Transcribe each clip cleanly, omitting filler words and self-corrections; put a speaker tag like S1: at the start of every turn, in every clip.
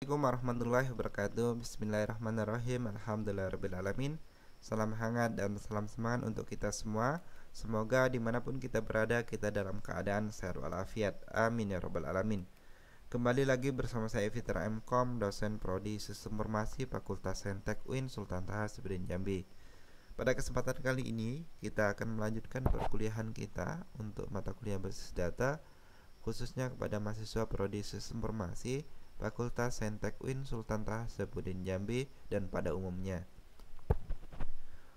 S1: Assalamualaikum warahmatullahi wabarakatuh. Bismillahirrahmanirrahim. Alhamdulillahirrabbilalamin. Salam hangat dan salam semangat untuk kita semua. Semoga dimanapun kita berada, kita dalam keadaan sehat walafiat. Amin ya rabbal alamin. Kembali lagi bersama saya Fitra M.Com, dosen Prodi Sistem Informasi Fakultas Saintek UIN Sultan Taha Hasanuddin Jambi. Pada kesempatan kali ini, kita akan melanjutkan perkuliahan kita untuk mata kuliah berbasis data, khususnya kepada mahasiswa Prodi Sistem Informasi Fakultas Saintek UIN Sultan Taha Hasanuddin Jambi dan pada umumnya.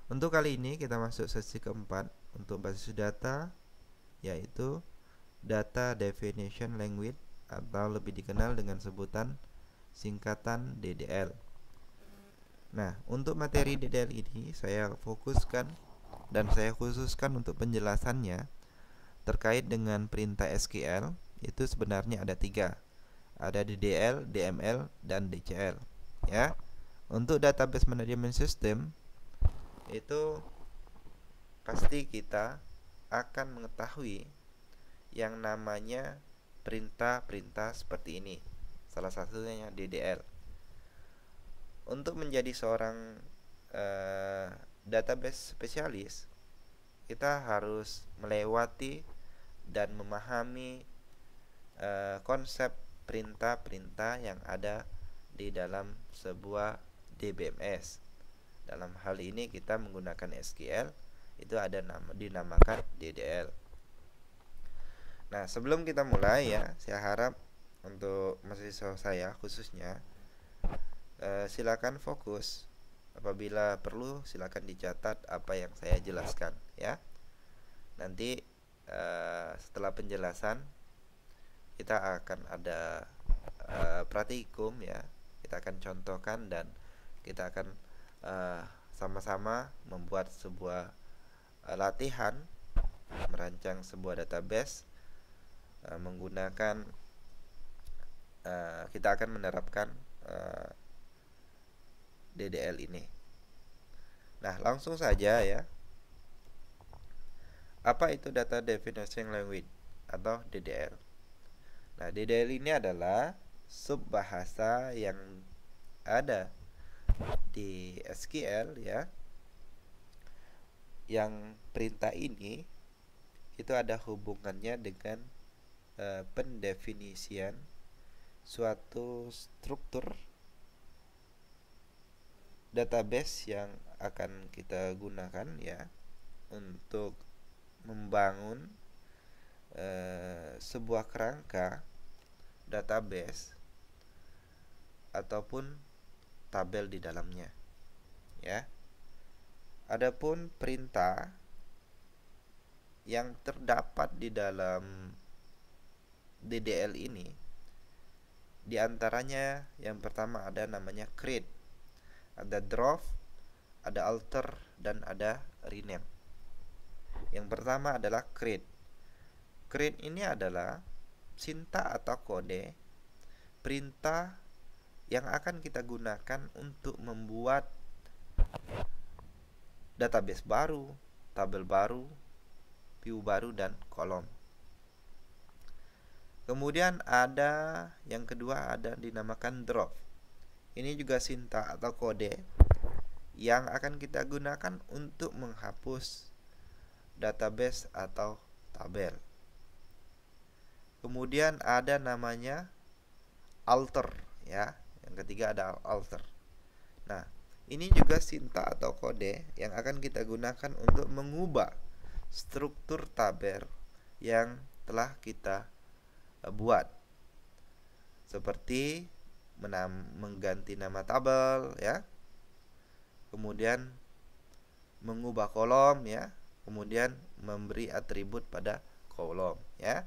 S1: Untuk kali ini kita masuk sesi keempat untuk basis data, yaitu Data Definition Language atau lebih dikenal dengan sebutan singkatan DDL. Nah, untuk materi DDL ini saya fokuskan dan saya khususkan untuk penjelasannya terkait dengan perintah SQL. Itu sebenarnya ada 3. Ada DDL, DML, dan DCL. Ya, untuk database management system itu pasti kita akan mengetahui yang namanya perintah-perintah seperti ini. Salah satunya DDL. Untuk menjadi seorang database spesialis, kita harus melewati dan memahami konsep perintah-perintah yang ada di dalam sebuah DBMS. Dalam hal ini kita menggunakan SQL, itu ada dinamakan DDL. Nah, sebelum kita mulai ya, saya harap untuk mahasiswa saya khususnya silakan fokus. Apabila perlu silakan dicatat apa yang saya jelaskan ya. Nanti setelah penjelasan kita akan ada praktikum ya. Kita akan contohkan dan kita akan sama-sama membuat sebuah latihan merancang sebuah database menggunakan kita akan menerapkan DDL ini. Nah, langsung saja ya. Apa itu Data Definition Language atau DDL? Nah, DDL ini adalah subbahasa yang ada di SQL ya. Yang perintah ini itu ada hubungannya dengan pendefinisian suatu struktur database yang akan kita gunakan ya untuk membangun sebuah kerangka database ataupun tabel di dalamnya ya. Adapun perintah yang terdapat di dalam DDL ini diantaranya yang pertama ada namanya create, ada drop, ada alter, dan ada rename. Yang pertama adalah create. Create ini adalah sintak atau kode perintah yang akan kita gunakan untuk membuat database baru, tabel baru, view baru, dan kolom. Kemudian ada yang kedua ada dinamakan drop. Ini juga sintak atau kode yang akan kita gunakan untuk menghapus database atau tabel. Kemudian ada namanya alter ya. Yang ketiga ada alter. Nah, ini juga sintak atau kode yang akan kita gunakan untuk mengubah struktur tabel yang telah kita buat. Seperti mengganti nama tabel ya. Kemudian mengubah kolom ya. Kemudian memberi atribut pada kolom ya.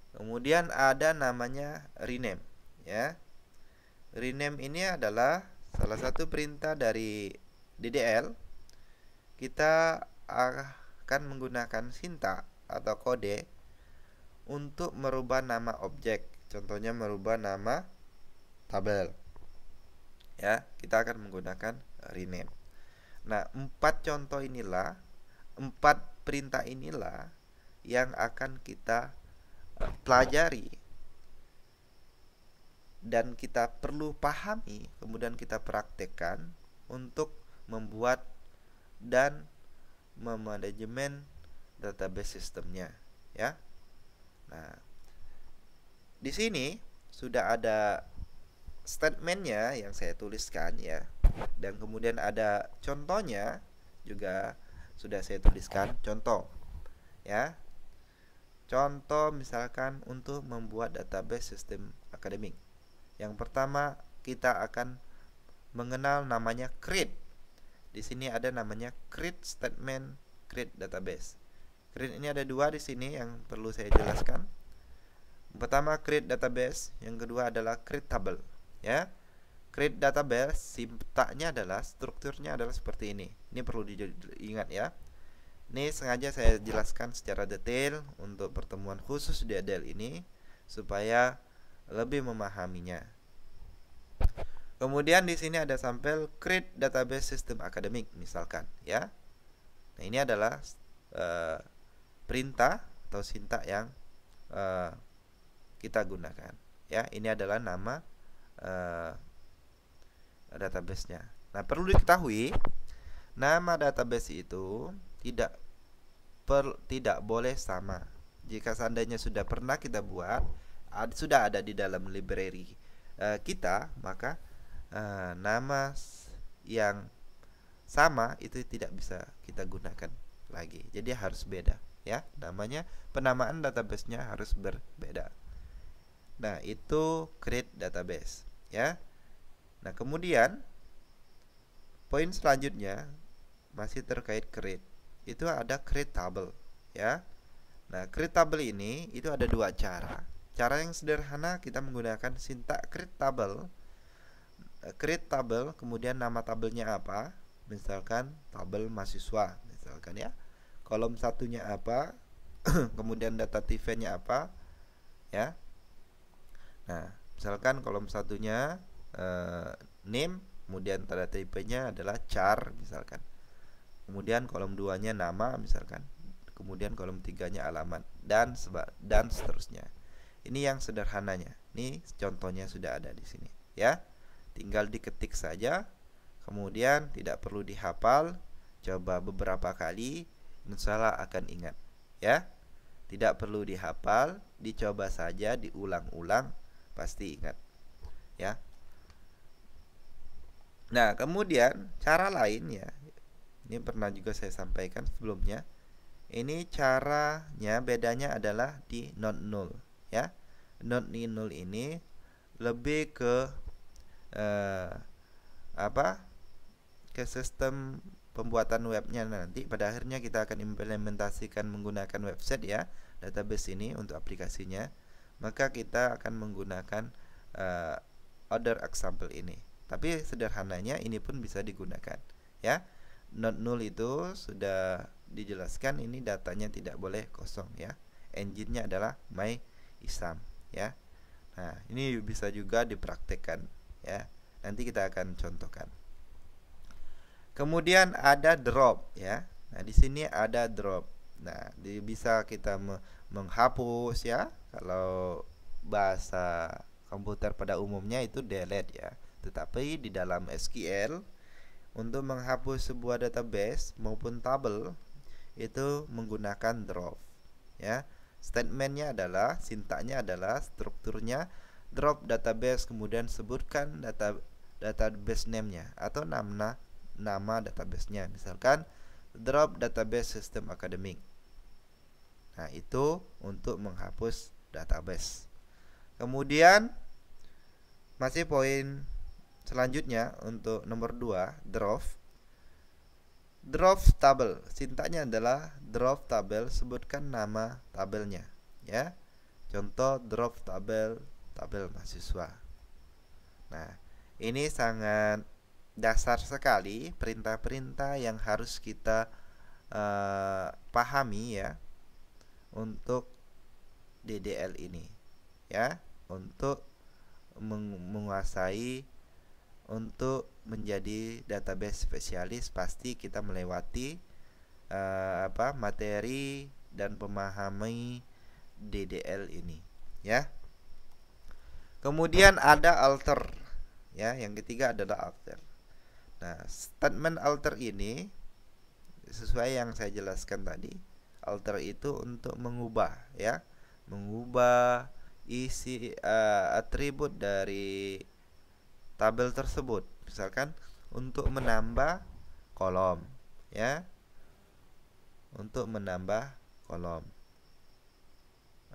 S1: Kemudian ada namanya rename ya. Rename ini adalah salah satu perintah dari DDL. Kita akan menggunakan sintak atau kode untuk merubah nama objek. Contohnya merubah nama tabel. Ya, kita akan menggunakan rename. Nah, 4 perintah inilah yang akan kita pelajari dan kita perlu pahami, kemudian kita praktekkan untuk membuat dan memanajemen database sistemnya, ya. Nah, di sini sudah ada statementnya yang saya tuliskan, ya, dan kemudian ada contohnya juga sudah saya tuliskan. Contoh, ya, contoh misalkan untuk membuat database sistem akademik. Yang pertama kita akan mengenal namanya create. Di sini ada namanya create statement, create database. Create ini ada dua di sini yang perlu saya jelaskan. Pertama create database, yang kedua adalah create table, ya. Create database sintaknya adalah, strukturnya adalah seperti ini. Ini perlu diingat, ya. Ini sengaja saya jelaskan secara detail untuk pertemuan khusus di ADL ini supaya lebih memahaminya. Kemudian di sini ada sampel create database system akademik misalkan, ya. Nah, ini adalah perintah atau sintak yang kita gunakan, ya. Ini adalah nama database-nya. Nah, perlu diketahui nama database itu tidak boleh sama. Jika seandainya sudah pernah kita buat, sudah ada di dalam library kita, maka nama yang sama itu tidak bisa kita gunakan lagi. Jadi harus beda, ya. Namanya, penamaan database-nya harus berbeda. Nah, itu create database, ya. Nah, kemudian poin selanjutnya masih terkait create. Itu ada create table, ya. Nah, create table ini itu ada dua cara. Cara yang sederhana kita menggunakan sintak create table. Create table, kemudian nama tabelnya apa? Misalkan tabel mahasiswa, misalkan, ya. Kolom satunya apa? Kemudian data eventnya apa, ya. Nah, misalkan kolom satunya name, kemudian tanda type-nya adalah char misalkan. Kemudian kolom 2-nya nama misalkan. Kemudian kolom 3-nya alamat dan seterusnya. Ini yang sederhananya. Ini contohnya sudah ada di sini, ya. Tinggal diketik saja. Kemudian tidak perlu dihafal. Coba beberapa kali, insyaallah akan ingat, ya. Tidak perlu dihafal, dicoba saja, diulang-ulang, pasti ingat, ya. Nah, kemudian cara lain, ya. Ini pernah juga saya sampaikan sebelumnya. Ini caranya, bedanya adalah di not null, ya. Not null ini lebih ke ke sistem pembuatan webnya. Nanti pada akhirnya kita akan implementasikan menggunakan website, ya, database ini untuk aplikasinya. Maka kita akan menggunakan other example ini. Tapi sederhananya ini pun bisa digunakan, ya. Not null itu sudah dijelaskan, ini datanya tidak boleh kosong, ya. Engine-nya adalah MyISAM, ya. Nah, ini bisa juga dipraktekkan, ya. Nanti kita akan contohkan. Kemudian ada drop, ya. Nah, di sini ada drop. Nah, bisa kita menghapus, ya. Kalau bahasa komputer pada umumnya itu delete, ya. Tetapi di dalam SQL untuk menghapus sebuah database maupun tabel itu menggunakan drop, ya. Statementnya adalah, sintaknya adalah, strukturnya drop database, kemudian sebutkan database name-nya atau nama database-nya. Misalkan drop database system academic. Nah, itu untuk menghapus database. Kemudian masih poin selanjutnya untuk nomor 2, drop table. Sintaknya adalah drop table, sebutkan nama tabelnya, ya. Contoh drop tabel mahasiswa. Nah, ini sangat dasar sekali perintah-perintah yang harus kita pahami, ya, untuk DDL ini, ya, untuk menguasai. Untuk menjadi database spesialis pasti kita melewati materi dan memahami DDL ini, ya. Kemudian ada alter, ya. Yang ketiga adalah alter. Nah, statement alter ini sesuai yang saya jelaskan tadi. Alter itu untuk mengubah, ya, mengubah isi atribut dari tabel tersebut. Misalkan untuk menambah kolom, ya, untuk menambah kolom.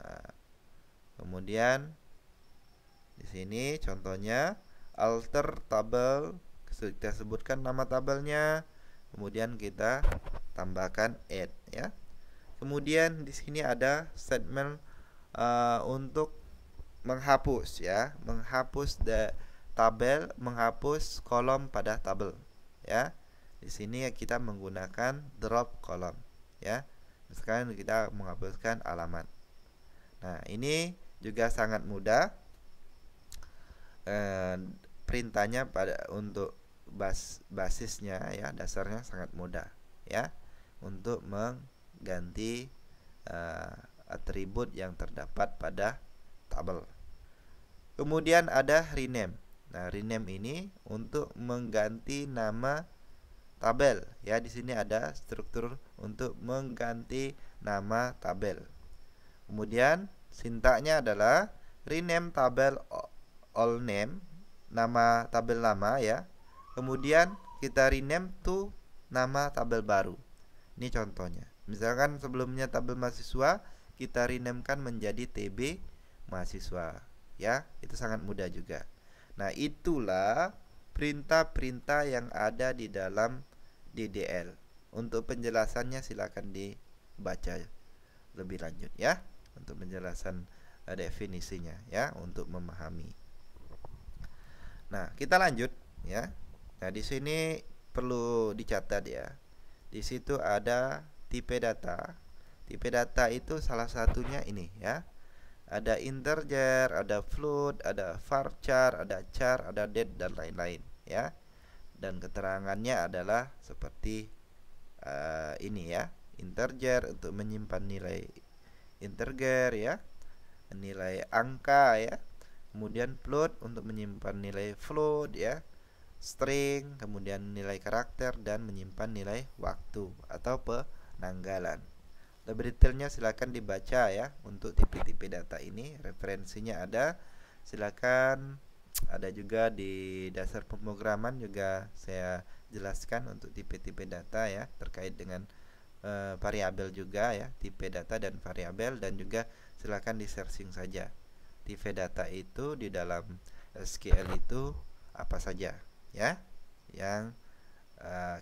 S1: Nah, kemudian di sini contohnya alter tabel, kita sebutkan nama tabelnya, kemudian kita tambahkan add, ya. Kemudian di sini ada statement untuk menghapus, ya, menghapus tabel, menghapus kolom pada tabel, ya. Di sini kita menggunakan drop kolom, ya. Sekarang kita menghapuskan alamat. Nah, ini juga sangat mudah. Perintahnya untuk basisnya, ya, dasarnya sangat mudah, ya, untuk mengganti atribut yang terdapat pada tabel. Kemudian ada rename. Nah, rename ini untuk mengganti nama tabel, ya. Di sini ada struktur untuk mengganti nama tabel. Kemudian sintaknya adalah rename tabel all name, nama tabel lama, ya. Kemudian kita rename to nama tabel baru. Ini contohnya. Misalkan sebelumnya tabel mahasiswa, kita renamekan menjadi TB mahasiswa, ya. Itu sangat mudah juga. Nah, itulah perintah-perintah yang ada di dalam DDL. Untuk penjelasannya silakan dibaca lebih lanjut, ya, untuk penjelasan definisinya, ya, untuk memahami. Nah, kita lanjut, ya. Nah, di sini perlu dicatat, ya. Di situ ada tipe data. Tipe data itu salah satunya ini, ya. Ada integer, ada float, ada varchar, ada char, ada date, dan lain-lain, ya. Dan keterangannya adalah seperti ini, ya. Integer untuk menyimpan nilai integer, ya, nilai angka, ya. Kemudian float untuk menyimpan nilai float, ya. String, kemudian nilai karakter, dan menyimpan nilai waktu atau penanggalan. Lebih detailnya silakan dibaca, ya, untuk tipe-tipe data ini. Referensinya ada, silakan. Ada juga di dasar pemrograman juga saya jelaskan untuk tipe-tipe data, ya, terkait dengan variabel juga, ya, tipe data dan variabel, dan juga silakan di searching saja tipe data itu di dalam SQL itu apa saja, ya, yang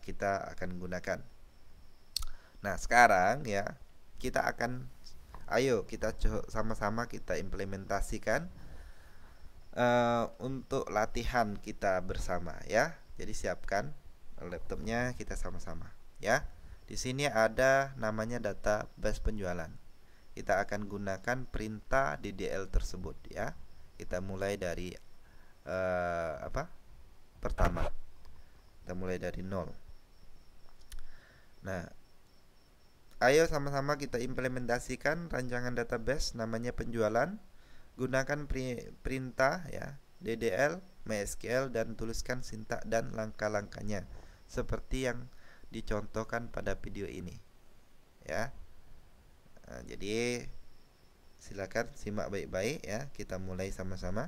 S1: kita akan gunakan. Nah, sekarang, ya, kita akan kita sama-sama kita implementasikan untuk latihan kita bersama, ya. Jadi siapkan laptopnya, kita sama-sama, ya. Di sini ada namanya database penjualan. Kita akan gunakan perintah DDL tersebut, ya. Kita mulai dari pertama. Kita mulai dari 0. Nah, ayo sama-sama kita implementasikan rancangan database namanya penjualan. Gunakan perintah, ya, DDL MySQL, dan tuliskan sintak dan langkah-langkahnya seperti yang dicontohkan pada video ini, ya. Nah, jadi silakan simak baik-baik, ya. Kita mulai sama-sama.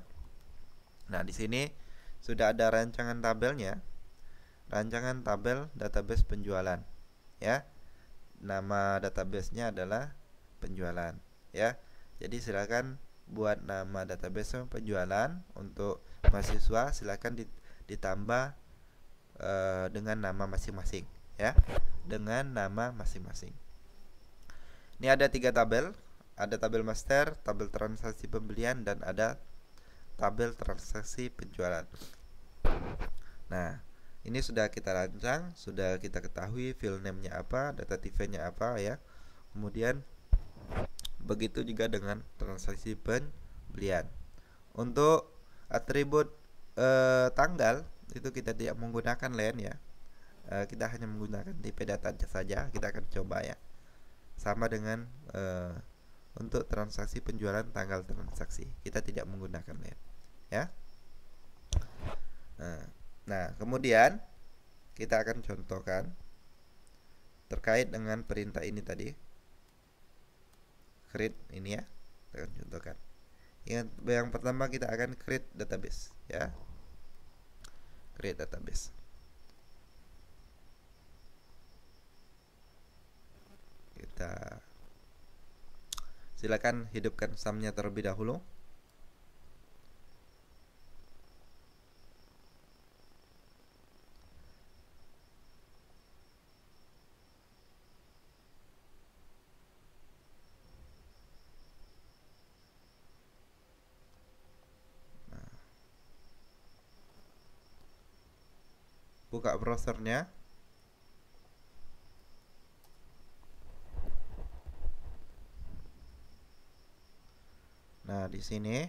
S1: Nah, di sini sudah ada rancangan tabelnya. Rancangan tabel database penjualan, ya. Nama databasenya adalah penjualan, ya. Jadi silakan buat nama database penjualan. Untuk mahasiswa silakan ditambah dengan nama masing-masing, ya, dengan nama masing-masing. Ini ada 3 tabel. Ada tabel master, tabel transaksi pembelian, dan ada tabel transaksi penjualan. Nah, ini sudah kita rancang, sudah kita ketahui file name-nya apa, data type-nya apa, ya. Kemudian begitu juga dengan transaksi pembelian. Untuk atribut tanggal itu kita tidak menggunakan len, ya. Kita hanya menggunakan tipe data saja. Kita akan coba, ya. Sama dengan untuk transaksi penjualan tanggal transaksi, kita tidak menggunakan len. ya. Nah, kemudian kita akan contohkan terkait dengan perintah ini tadi, create ini ya. Kita akan contohkan. Yang pertama kita akan create database ya. Create database. Kita silakan hidupkan sumnya terlebih dahulu. Buka browsernya. Nah, di sini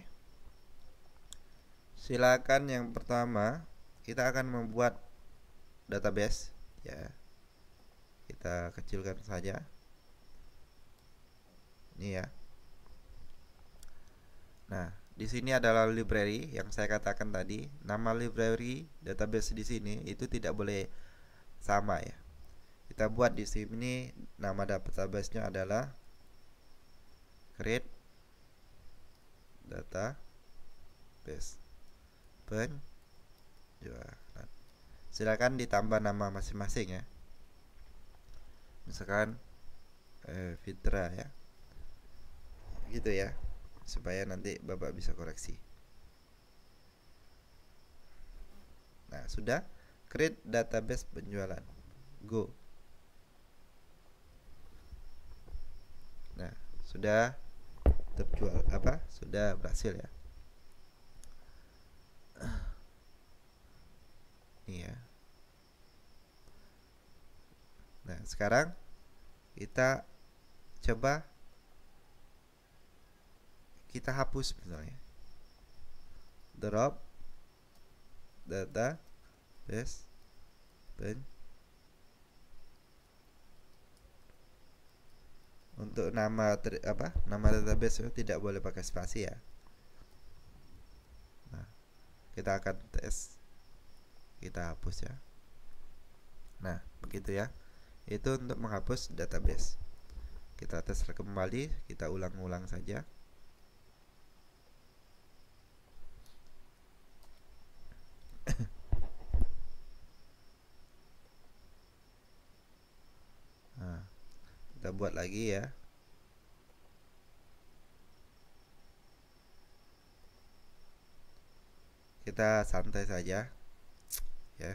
S1: silakan yang pertama kita akan membuat database ya. Kita kecilkan saja. Ini ya. Nah, di sini adalah library yang saya katakan tadi. Nama library database di sini itu tidak boleh sama ya. Kita buat di sini nama database-nya adalah create database penjualan. Silakan ditambah nama masing-masing ya. Misalkan Fitra ya. Gitu ya. Supaya nanti Bapak bisa koreksi. Nah, sudah create database penjualan. Go. Nah, sudah terjual sudah berhasil ya. Ini ya. Nah, sekarang kita coba kita hapus misalnya. Drop database untuk nama database itu tidak boleh pakai spasi ya. Nah, kita akan tes, kita hapus ya. Nah, begitu ya. Itu untuk menghapus database. Kita tes kembali, kita ulang-ulang saja. Nah, kita buat lagi ya. Kita santai saja ya.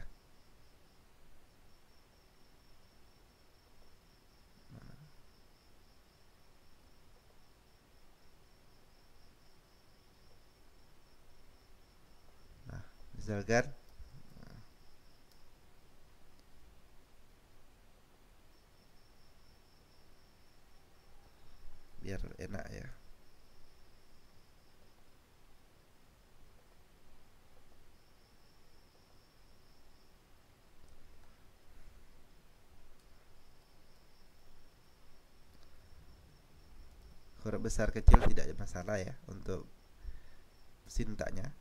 S1: Nah, misalkan biar enak ya. Huruf besar kecil tidak ada masalah ya untuk sintanya.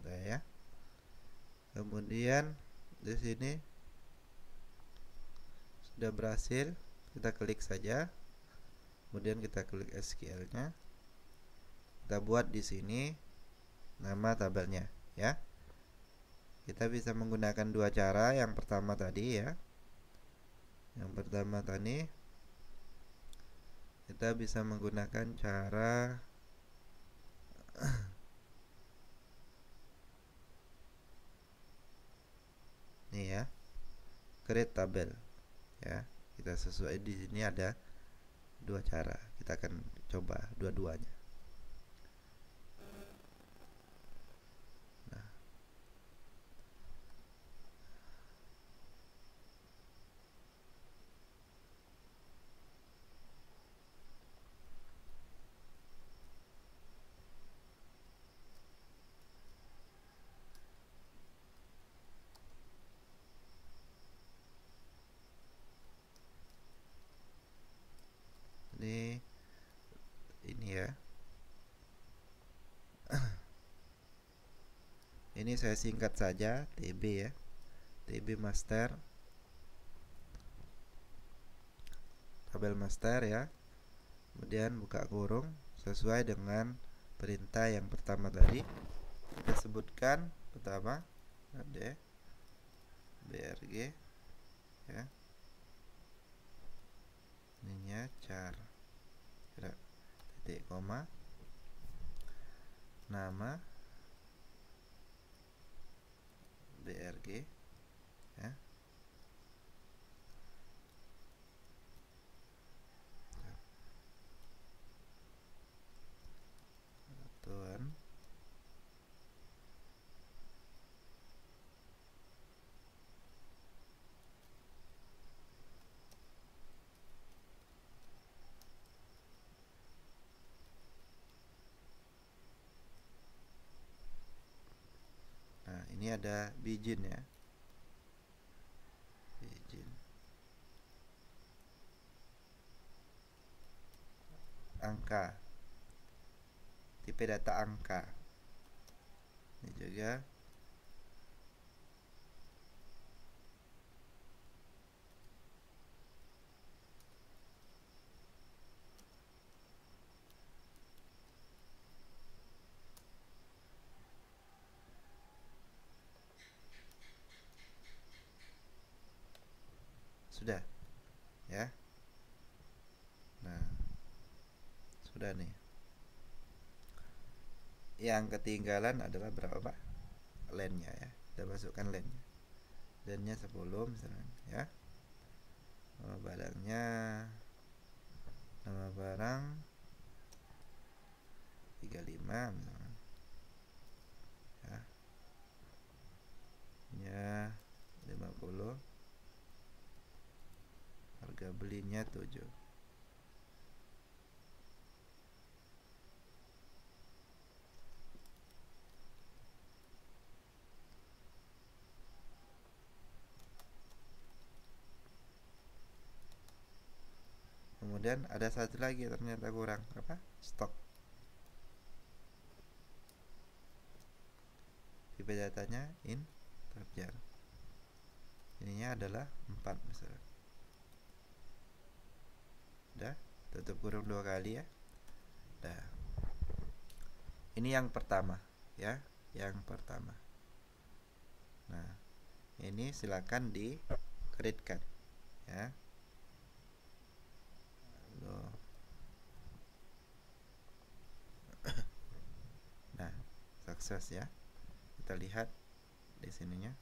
S1: Nah, ya. Kemudian di sini sudah berhasil, kita klik saja. Kemudian kita klik SQL-nya. Kita buat di sini nama tabelnya ya. Kita bisa menggunakan dua cara. Yang pertama tadi ya. Yang pertama tadi kita bisa menggunakan cara nih ya, create tabel ya. Kita sesuai di sini ada dua cara. Kita akan coba dua-duanya. Nah, ini ya. Ini saya singkat saja TB ya, TB master, tabel master ya. Kemudian buka kurung sesuai dengan perintah yang pertama tadi. Kita sebutkan pertama ada BRG ya, ininya char, titik koma, nama BRG ya, satuan ini ada bijin ya, bijin, angka, tipe data angka, ini juga sudah ya. Nah, sudah nih. Yang ketinggalan adalah berapa Pak? Len-nya ya. Kita masukkan len-nya. Len-nya 10 misalnya ya. Nama barangnya, nama barang 35 misalnya. Ya. Ya 50. Harga belinya 7. Kemudian ada satu lagi ternyata kurang, apa? Stok. Tipe datanya integer. Ininya adalah 4 misalnya. Udah, tutup kurung 2 kali ya. Udah. Ini yang pertama ya, yang pertama. Nah, ini silakan di-create-kan ya. Nah, sukses ya. Kita lihat di sininya.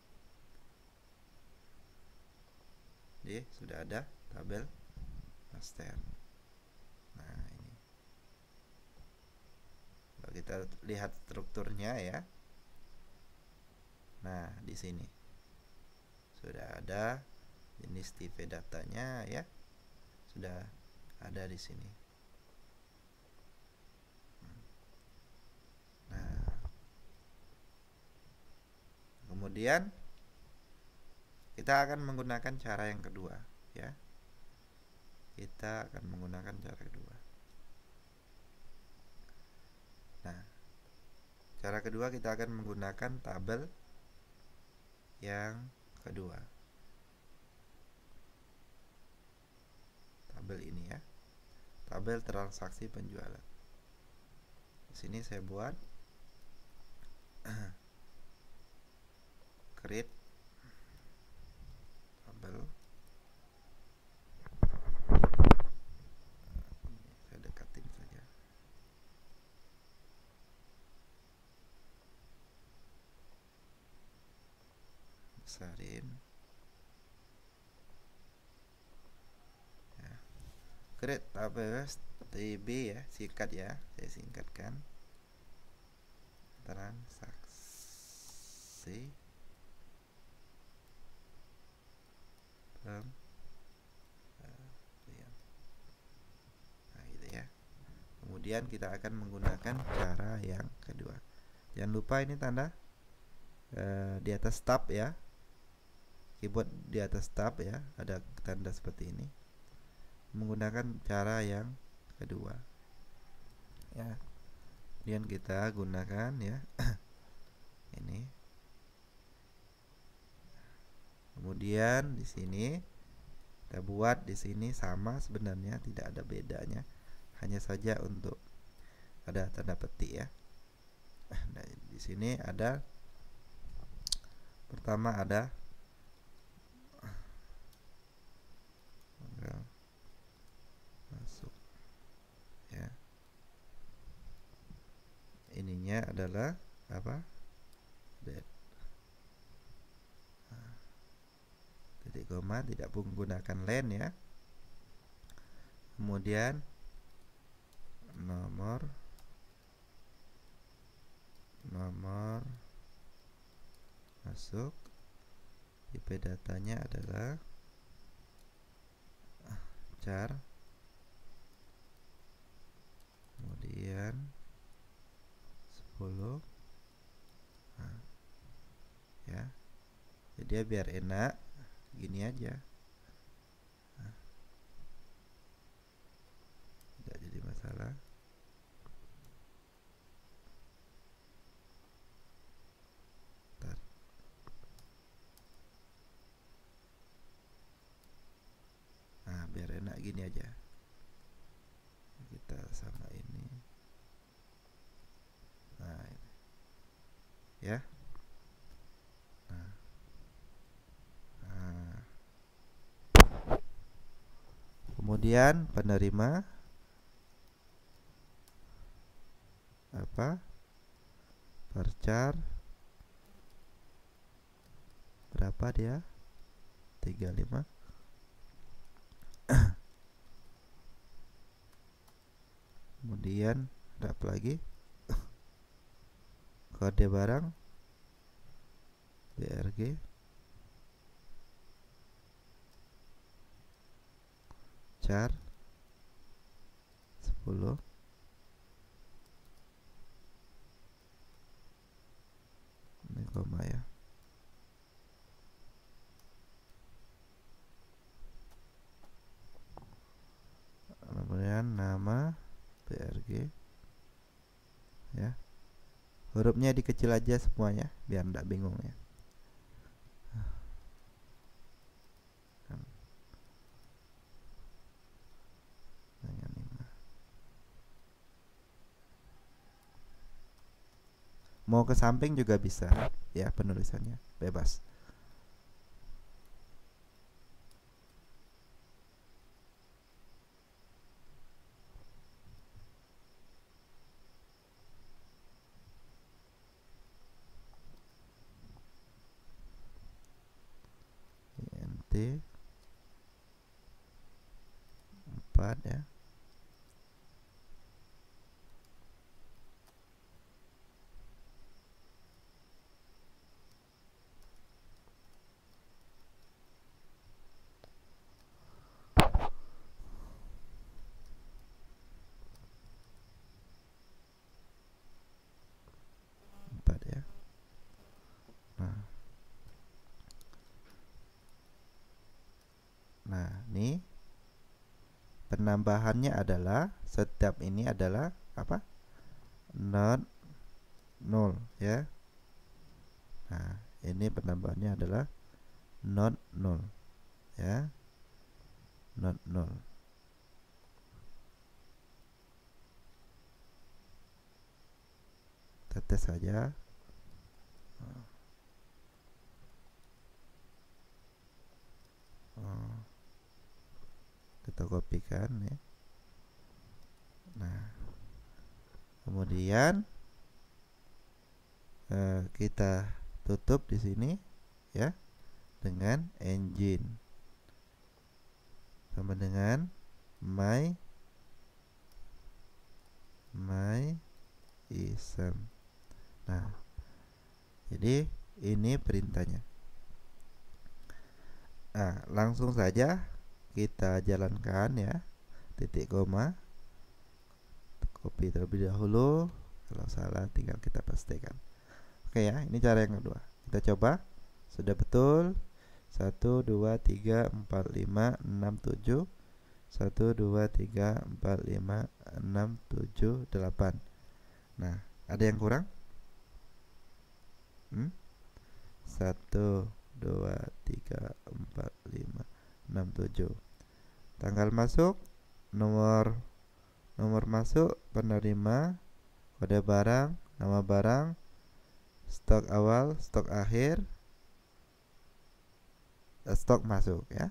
S1: Sudah ada tabel master. Nah, ini. Kalau kita lihat strukturnya ya. Nah, di sini sudah ada jenis tipe datanya ya. Sudah ada di sini. Nah, kemudian kita akan menggunakan cara yang kedua ya. Kita akan menggunakan cara kedua. Nah, cara kedua kita akan menggunakan tabel yang kedua. Tabel ini ya. Tabel transaksi penjualan. Di sini saya buat create tabel. Saya dekatin saja. Besarin. Ya. Create tabel TB ya, singkat ya. Saya singkatkan. Transaksi nah gitu ya. Kemudian kita akan menggunakan cara yang kedua. Jangan lupa ini tanda di atas tab ya, keyboard di atas tab ya, ada tanda seperti ini. Menggunakan cara yang kedua ya. Kemudian kita gunakan ya ini. Kemudian di sini kita buat di sini sama sebenarnya, tidak ada bedanya, hanya saja untuk ada tanda petik ya. Nah, di sini ada pertama ada masuk ya. Ininya adalah apa? Dead. Titik koma, tidak menggunakan len ya. Kemudian nomor masuk, IP datanya adalah char, kemudian 10 ya. Jadi biar enak gini aja, tidak jadi masalah. Biar enak gini aja, kita sama ini. Nah ini ya. Kemudian penerima apa? Varchar berapa dia? 35. Kemudian ada apa lagi? Kode barang BRG char 10. Ini koma ya. Kemudian nama BRG ya. Hurufnya dikecil aja semuanya biar enggak bingung ya. Mau ke samping juga bisa ya, penulisannya bebas. INT 4 ya. Nah, ini penambahannya adalah setiap ini adalah apa? Not null ya. Nah, ini penambahannya adalah not null ya. Not null. Tes saja. Kita kopikan ya. Nah, kemudian kita tutup di sini ya dengan engine sama dengan my ism. Nah, jadi ini perintahnya. Nah, langsung saja kita jalankan ya. Titik koma, copy terlebih dahulu. Kalau salah tinggal kita pastikan. Oke ya, ini cara yang kedua. Kita coba. Sudah betul. 1, 2, 3, 4, 5, 6, 7, 1 2 3 4 5 6 7 8. Nah, ada yang kurang? 1 2 3 4 5 6 7. Tanggal masuk, nomor masuk, penerima, kode barang, nama barang, stok awal, stok akhir, stok masuk ya.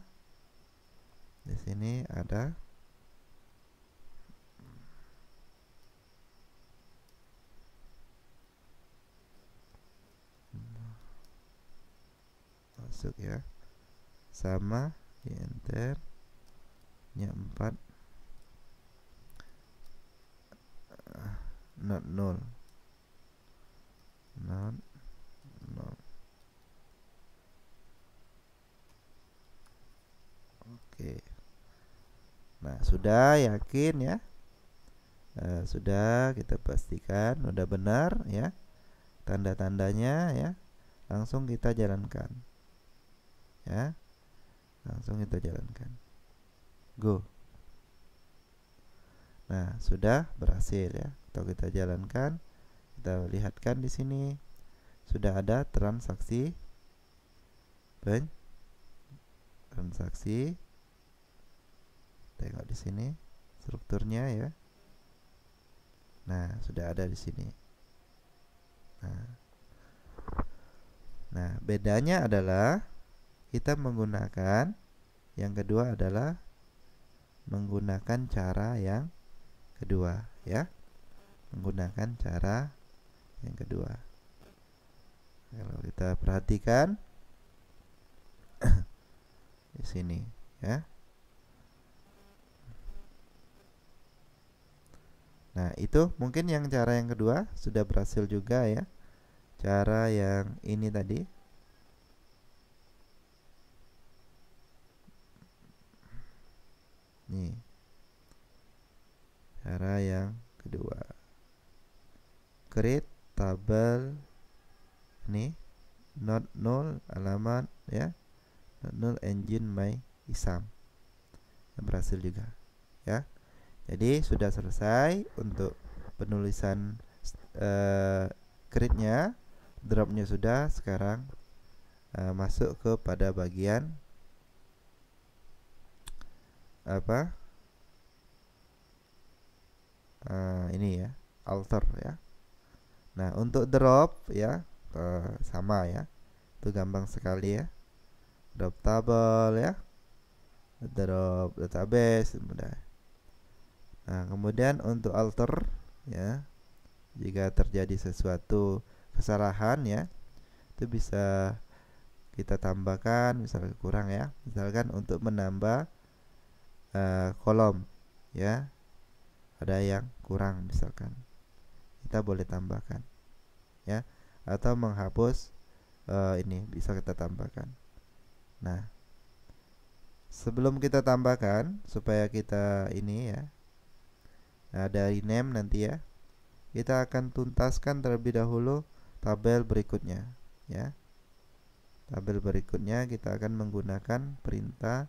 S1: Di sini ada masuk ya. Sama di enter nya 4 not 0 not 0. Oke. Nah, sudah yakin ya? Sudah kita pastikan udah benar ya tanda-tandanya ya. Langsung kita jalankan ya. Langsung kita jalankan. Go. Nah, sudah berhasil ya. Atau kita jalankan. Kita lihatkan di sini sudah ada transaksi transaksi. Tengok di sini strukturnya ya. Nah, sudah ada di sini. Nah, bedanya adalah kita menggunakan yang kedua adalah menggunakan cara yang kedua ya. Menggunakan cara yang kedua. Kalau kita perhatikan di sini ya. Nah, itu mungkin yang cara yang kedua sudah berhasil juga ya. Cara yang ini tadi. Nih. Cara yang kedua. Create tabel nih. Not null alamat ya. Not null engine my ISAM. Berhasil juga ya. Jadi sudah selesai untuk penulisan create-nya, drop-nya sudah. Sekarang masuk kepada bagian apa? Ini ya, alter ya. Nah, untuk drop ya sama ya. Itu gampang sekali ya. Drop table ya. Drop database mudah. Nah, kemudian untuk alter ya, jika terjadi sesuatu kesalahan ya, itu bisa kita tambahkan, misalnya kurang ya, misalkan untuk menambah kolom ya, ada yang kurang misalkan, kita boleh tambahkan ya, atau menghapus ini bisa kita tambahkan. Nah, sebelum kita tambahkan supaya kita ini ya, dari name nanti ya, kita akan tuntaskan terlebih dahulu tabel berikutnya ya. Tabel berikutnya kita akan menggunakan perintah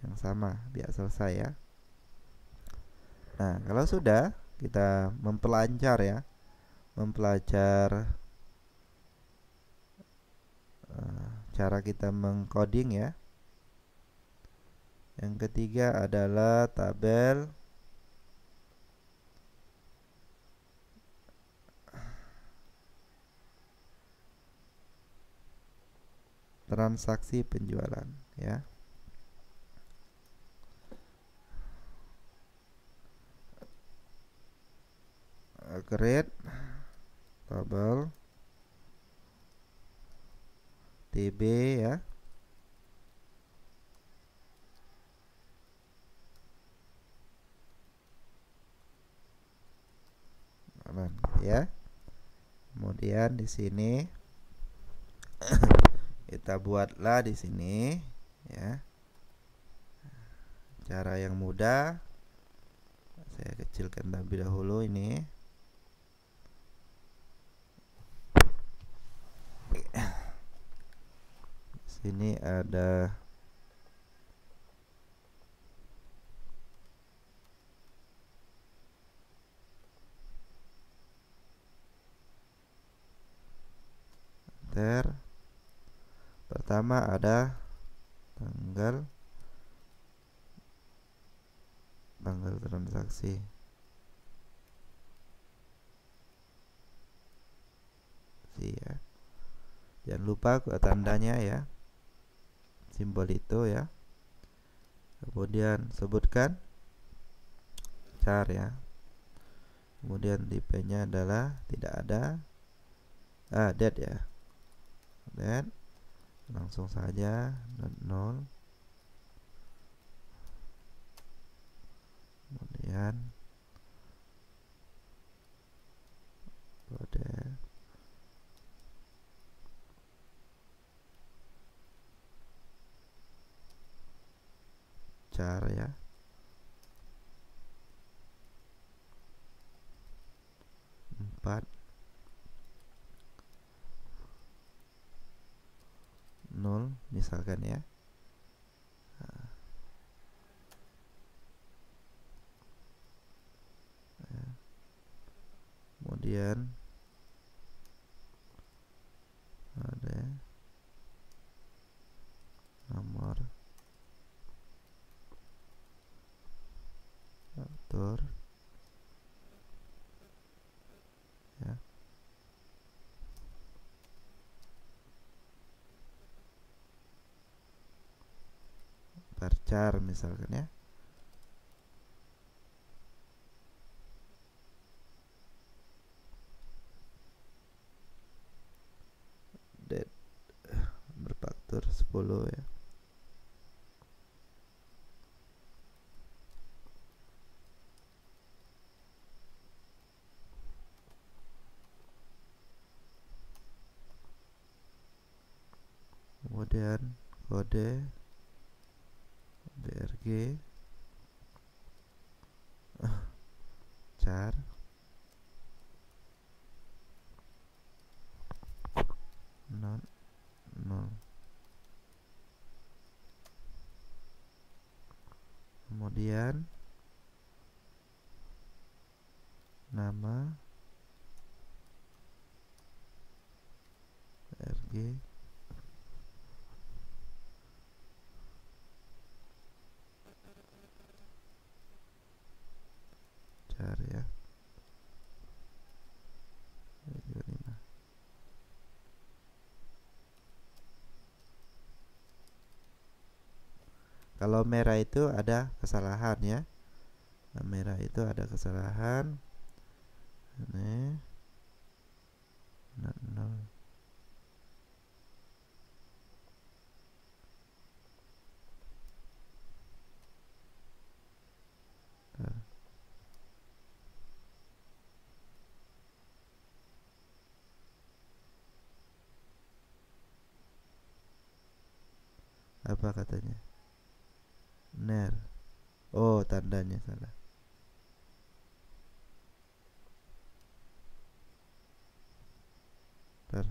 S1: yang sama biar selesai ya. Nah, kalau sudah kita mempelancar ya, mempelajari cara kita mengcoding ya. Yang ketiga adalah tabel transaksi penjualan ya. Create tabel TB ya. Ya. Kemudian di sini kita buatlah di sini ya. Cara yang mudah. Saya kecilkan terlebih dahulu ini. Di sini ada pertama ada tanggal transaksi. Ya. Jangan lupa tandanya ya, simbol itu ya. Kemudian sebutkan char ya. Kemudian tipenya adalah tidak ada date ya. Date langsung saja 0. Kemudian kode char ya. 4 0 misalkan ya. Kemudian ada nomor faktur ya. Varchar misalkan ya. Date berfaktur 10 ya. Kemudian kode BRG char 0 0. Kemudian nama BRG char ya. 25. Kalau merah itu ada kesalahan ya. Nah, merah itu ada kesalahan. Ini 0. Apa katanya? Ner. Oh, tandanya salah. Ntar.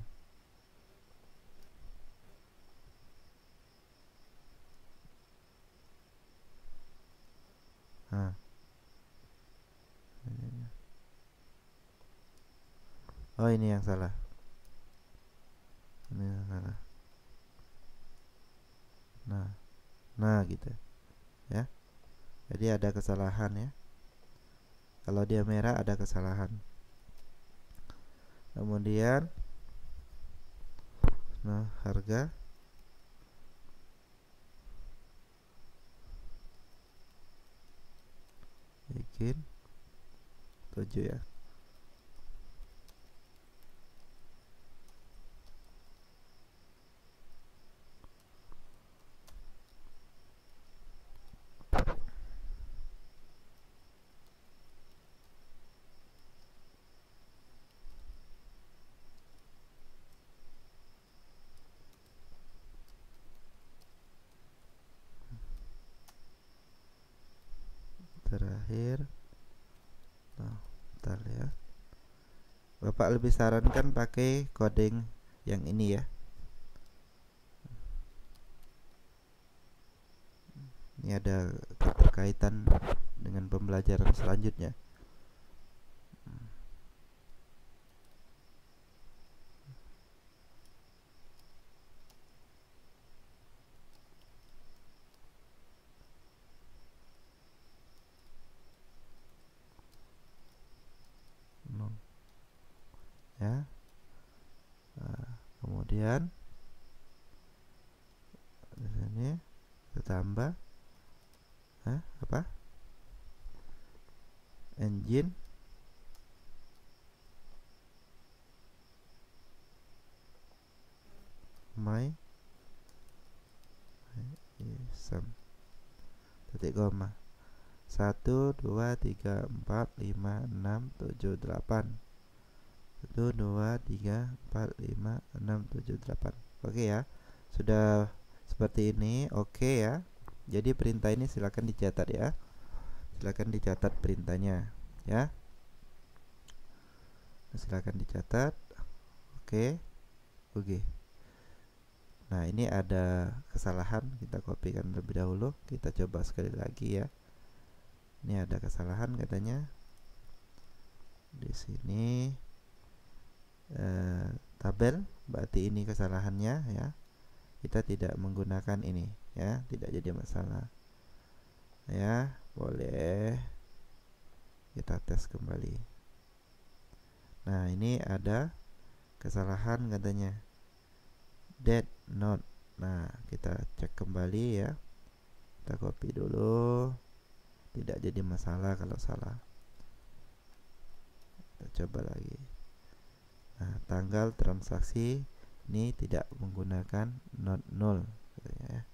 S1: Oh, ini yang salah. Ini yang salah. Nah gitu ya. Jadi ada kesalahan ya. Kalau dia merah ada kesalahan. Kemudian harga bikin 7 ya. Terakhir bentar ya. Bapak lebih sarankan pakai coding yang ini ya. Ini ada keterkaitan dengan pembelajaran selanjutnya. ya. Nah, kemudian di sini kita tambah apa? Engine my ism titik koma 1 2 3 4 5 6 7 8 1 2 3 4 5 6 7 8. Oke ya, sudah seperti ini. Oke ya, jadi perintah ini silakan dicatat ya, silakan dicatat perintahnya ya, silakan dicatat. Oke. Oke. Nah, ini ada kesalahan, kita kopikan terlebih dahulu. Kita coba sekali lagi ya. Ini ada kesalahan katanya. Di sini tabel, berarti ini kesalahannya ya. Kita tidak menggunakan ini ya, tidak jadi masalah. Ya, boleh kita tes kembali. Nah, ini ada kesalahan katanya. Dead note. Nah, kita cek kembali ya. Kita copy dulu. Tidak jadi masalah kalau salah. Kita coba lagi. Nah, tanggal transaksi ini tidak menggunakan not null katanya ya.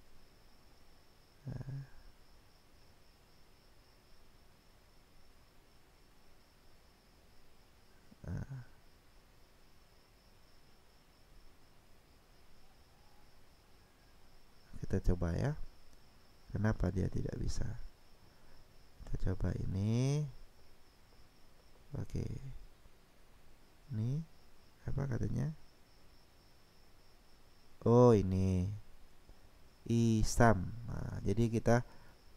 S1: Kita coba ya. Kenapa dia tidak bisa? Kita coba ini. Oke. Ini apa katanya? Oh, ini isam. Nah, jadi kita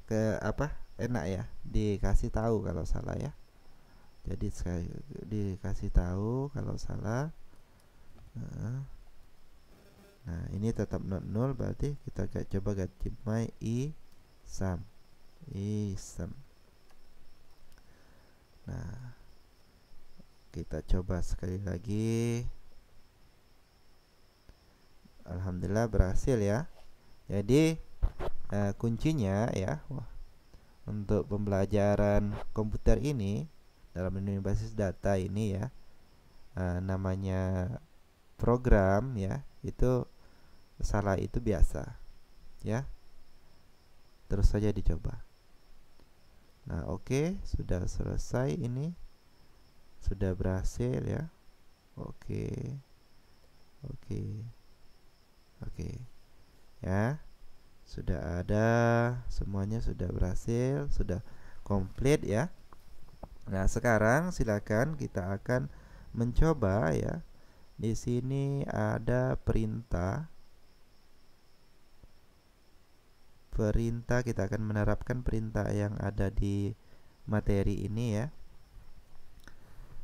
S1: ke apa? Enak ya, dikasih tahu kalau salah ya. Jadi dikasih tahu kalau salah. Nah, ini tetap not null, berarti kita coba ganti my isam. Nah, kita coba sekali lagi. Alhamdulillah berhasil ya. Jadi kuncinya ya, untuk pembelajaran komputer ini dalam dunia basis data ini ya, namanya program ya, itu salah itu biasa ya. Terus saja dicoba. Nah, oke, sudah selesai ini. Sudah berhasil ya. Oke. Ya. Sudah ada, semuanya sudah berhasil, sudah komplit ya. Nah, sekarang silakan kita akan mencoba ya. Di sini ada perintah. Kita akan menerapkan perintah yang ada di materi ini ya.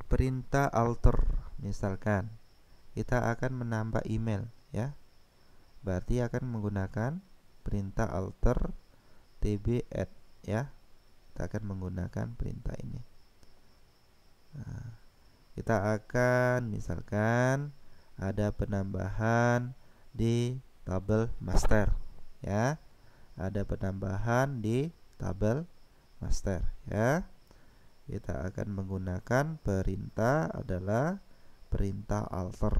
S1: Perintah alter, misalkan kita akan menambah email ya. Berarti akan menggunakan perintah alter tb add ya. Kita akan menggunakan perintah ini. Nah, kita akan misalkan ada penambahan di tabel master ya. Ada penambahan di tabel master ya. Kita akan menggunakan perintah adalah perintah alter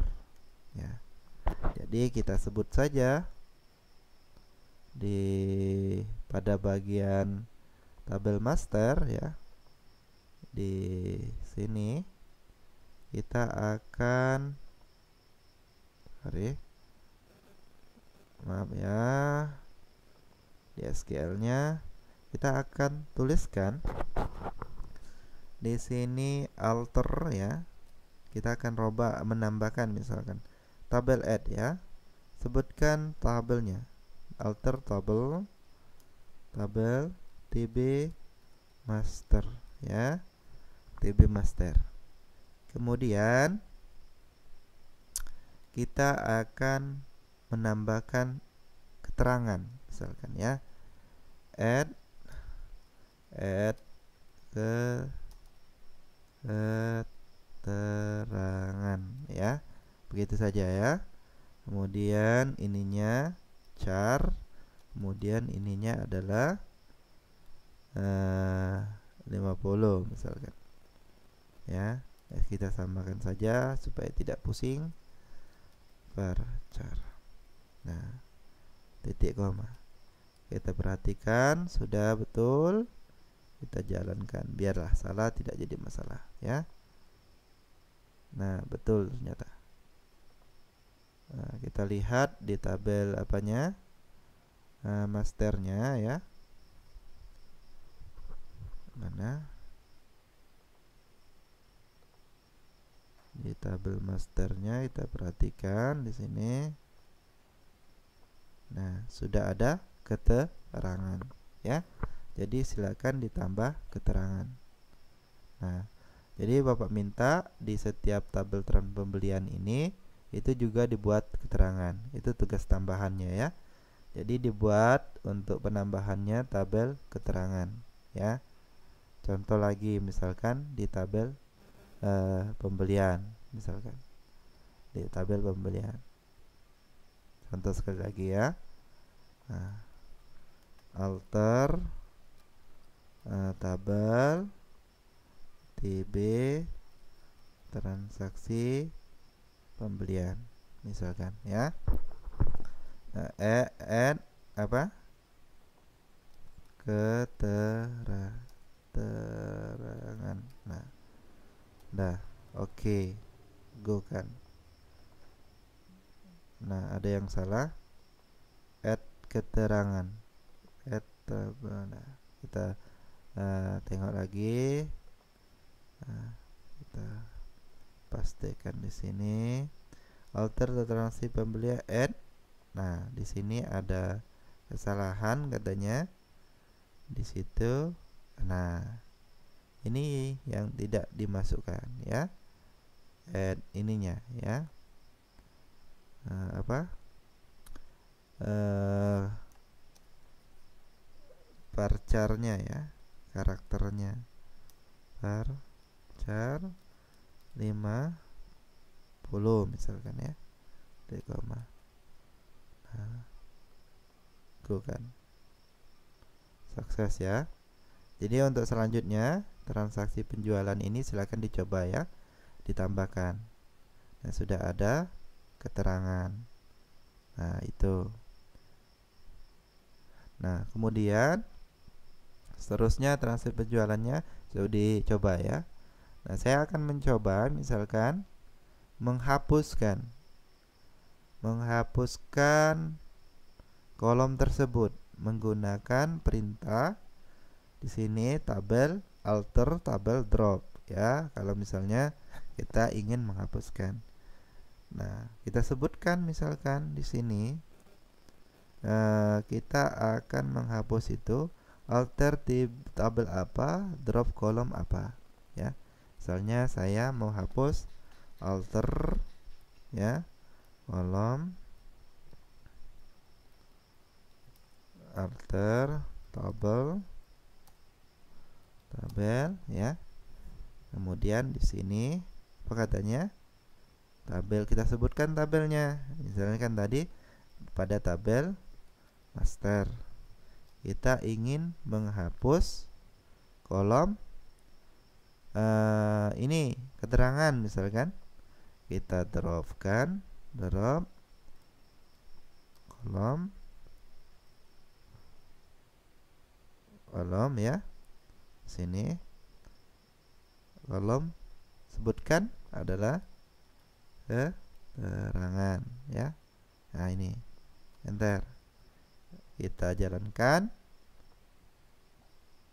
S1: ya. Jadi kita sebut saja pada bagian tabel master ya. Di sini kita akan maaf ya, di SQL-nya kita akan tuliskan di sini alter ya. Kita akan menambahkan misalkan tabel add ya. Sebutkan tabelnya. Alter tabel tb master ya. tb master. Kemudian kita akan menambahkan keterangan misalkan ya. Add keterangan Begitu saja ya. Kemudian ininya char, kemudian ininya adalah 50 misalkan. Ya, kita samakan saja supaya tidak pusing. Varchar. Nah, titik koma. Kita perhatikan sudah betul. Kita jalankan, biarlah salah tidak jadi masalah ya. Nah, betul ternyata. Nah, kita lihat di tabel apanya, masternya ya. Mana? Di tabel masternya kita perhatikan di sini. Nah, sudah ada keterangan ya. Jadi silakan ditambah keterangan. Nah, jadi Bapak minta di setiap tabel pembelian ini itu juga dibuat keterangan. Itu tugas tambahannya ya. Jadi dibuat untuk penambahannya tabel keterangan ya. Contoh lagi misalkan di tabel pembelian misalkan. Di tabel pembelian. Contoh sekali lagi ya. Nah, alter tabel TB transaksi pembelian misalkan ya. Add apa? Keterangan. Nah, dah, oke, go kan. Nah, ada yang salah. Add keterangan. Add tabel. Nah, kita tengok lagi. Kita pastikan di sini. Alter transaksi pembelian add. Nah, di sini ada kesalahan katanya. Di situ. Nah, ini yang tidak dimasukkan ya. Add ininya ya. Apa? Varcharnya ya, karakternya. Varchar 50 misalkan ya. Titik koma. Nah, go kan. Sukses ya. Jadi untuk selanjutnya transaksi penjualan ini silakan dicoba ya, ditambahkan. Nah, sudah ada keterangan. Nah, itu. Nah, kemudian seterusnya transaksi penjualannya sudah dicoba ya. Nah, saya akan mencoba misalkan menghapuskan kolom tersebut menggunakan perintah di sini tabel alter tabel drop ya. Kalau misalnya kita ingin menghapuskan. Nah, kita sebutkan misalkan di sini kita akan menghapus itu alter tabel apa, drop kolom apa ya. Misalnya saya mau hapus alter ya kolom, alter tabel ya. Kemudian di sini apa katanya? Tabel, kita sebutkan tabelnya. Misalnya kan tadi pada tabel master kita ingin menghapus kolom ini keterangan misalkan. Kita drop kolom ya. Sini kolom sebutkan adalah keterangan ya. Nah, ini enter, kita jalankan.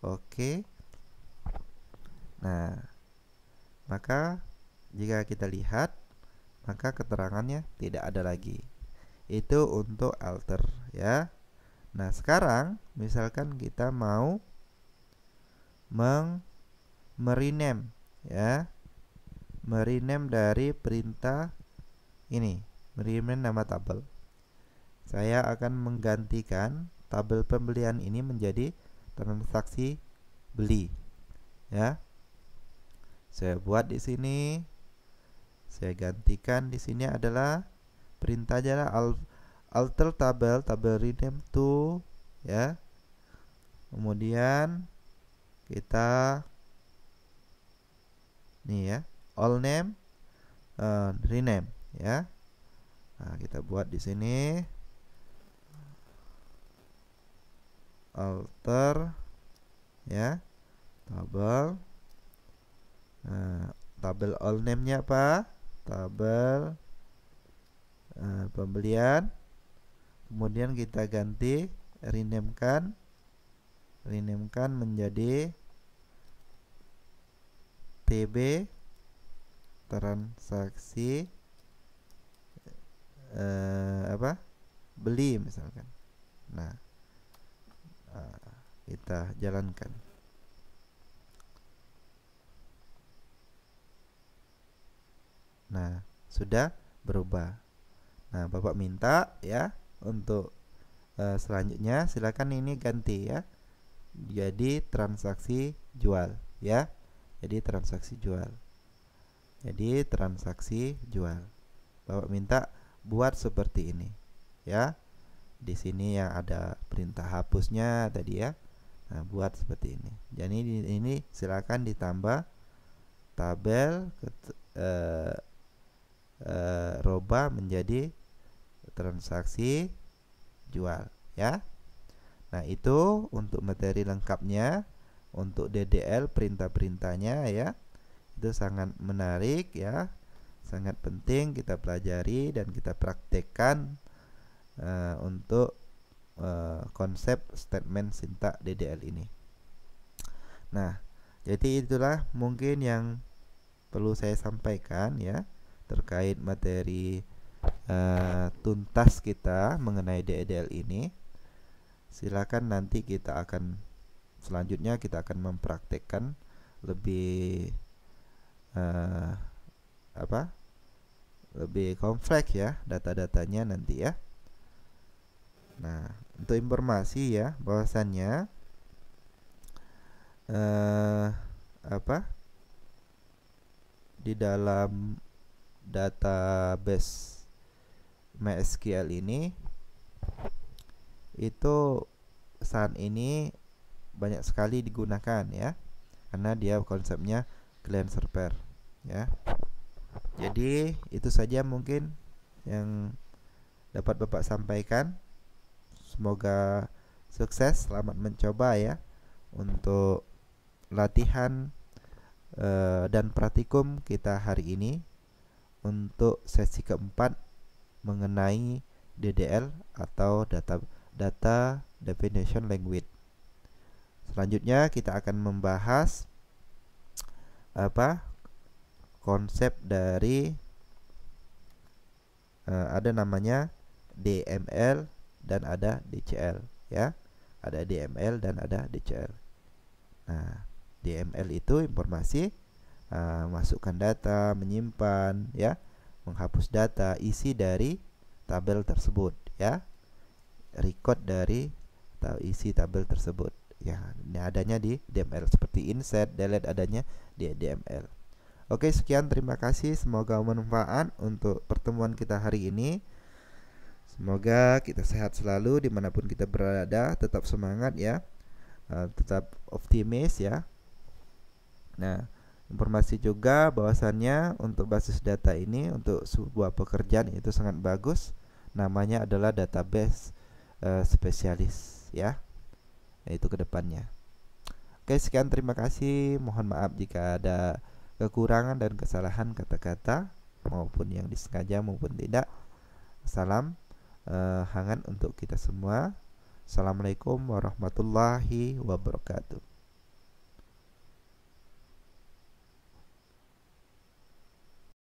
S1: Oke. Nah, maka jika kita lihat, maka keterangannya tidak ada lagi. Itu untuk alter ya. Nah, sekarang misalkan kita mau merename ya. Merename dari perintah ini, merename nama tabel. Saya akan menggantikan tabel pembelian ini menjadi transaksi beli ya. Saya buat di sini. Saya gantikan di sini adalah perintah adalah alter tabel rename to, ya. Kemudian kita nih ya, all name rename, ya. Nah, kita buat di sini alter, ya, tabel. Tabel all name-nya apa? Tabel pembelian. Kemudian kita ganti rename-kan menjadi TB, transaksi beli misalkan. Nah, kita jalankan. Nah, sudah berubah. Nah, Bapak minta ya untuk selanjutnya silakan ini ganti ya. Jadi transaksi jual, ya. Jadi transaksi jual. Bapak minta buat seperti ini, ya. Di sini yang ada perintah hapusnya tadi ya. Nah, buat seperti ini. Jadi ini silakan ditambah tabel roba menjadi transaksi jual, ya. Nah, itu untuk materi lengkapnya. Untuk DDL perintah-perintahnya ya, itu sangat menarik ya, sangat penting kita pelajari dan kita praktekkan untuk konsep statement sintak DDL ini. Nah, jadi itulah mungkin yang perlu saya sampaikan ya terkait materi tuntas kita mengenai DDL ini. Silakan nanti selanjutnya kita akan mempraktekkan lebih lebih kompleks ya data-datanya nanti ya. Nah, untuk informasi ya bahwasannya di dalam database MySQL ini itu saat ini banyak sekali digunakan ya, karena dia konsepnya client server ya. Jadi itu saja mungkin yang dapat Bapak sampaikan. Semoga sukses, selamat mencoba ya untuk latihan dan praktikum kita hari ini untuk sesi keempat mengenai DDL atau data definition language. Selanjutnya kita akan membahas konsep dari ada namanya DML dan ada DCL ya. Ada DML dan ada DCL. Nah, DML itu informasi masukkan data, menyimpan ya, menghapus data, isi dari tabel tersebut ya. Record dari isi tabel tersebut. Ya, ini adanya di DML seperti insert, delete adanya di DML. Oke, sekian, terima kasih. Semoga bermanfaat untuk pertemuan kita hari ini. Semoga kita sehat selalu dimanapun kita berada, tetap semangat ya, tetap optimis ya. Nah, informasi juga bahwasannya untuk basis data ini untuk sebuah pekerjaan itu sangat bagus. Namanya adalah database spesialis ya. Itu kedepannya. Oke, sekian, terima kasih. Mohon maaf jika ada kekurangan dan kesalahan kata-kata maupun yang disengaja maupun tidak. Salam hangat untuk kita semua. Assalamualaikum warahmatullahi wabarakatuh.